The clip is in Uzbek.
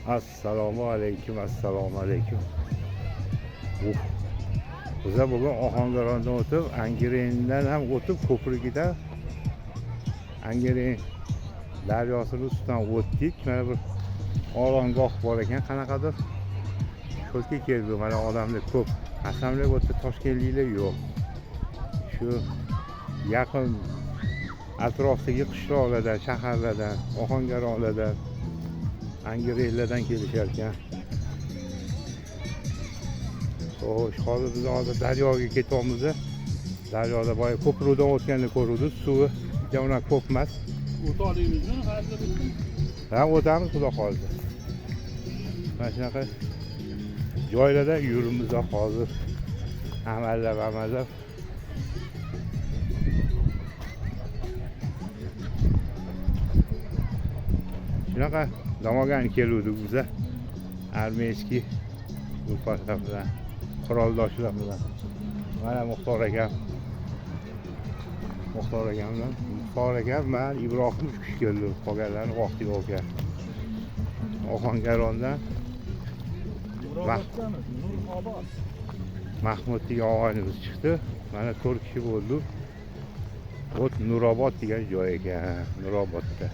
Assalomu alaykum, assalomu alaykum. Biza bugun Ohangarondan o'tib, Angirendan ham o'tib, ko'prigidan Angiren daryosini ustidan o'tdik. Mana bir oromgoh bor ekan, qanaqadir. Ko'rga keldi, mana odamlar ko'p. Qasamlar o'tda Toshkentliklar yo'q. Shu yaqin atrofdagi qishloqlardan, shaharlardan, Ohangaronlardan, Angirenlardan kelishar ekan. Xo'sh, hozir biz hozir daryoga ketyapmiz. Daryoda boya ko'prikdan o'tganini ko'rdik. Suvi undan ko'p emas. O'tadingizmi? Ha, o'tamiz xudo xolisa. Mana shunaqa joylarda yurimiz hozir. Amallab. Shunaqa damagan keluvdik biza. Armiyskiy gruppalar bilan, quroldoshlar bilan. Mana Muxtor akam bilan Ibrohim 3 kishi keldi. Qolganlarni vaqtiga olgan. Ohangarondan Mahmud degan og'ayimiz chiqdi. Mana 4 kishi bo'ldik. Nurobod degan joy ekan, Nurobodda.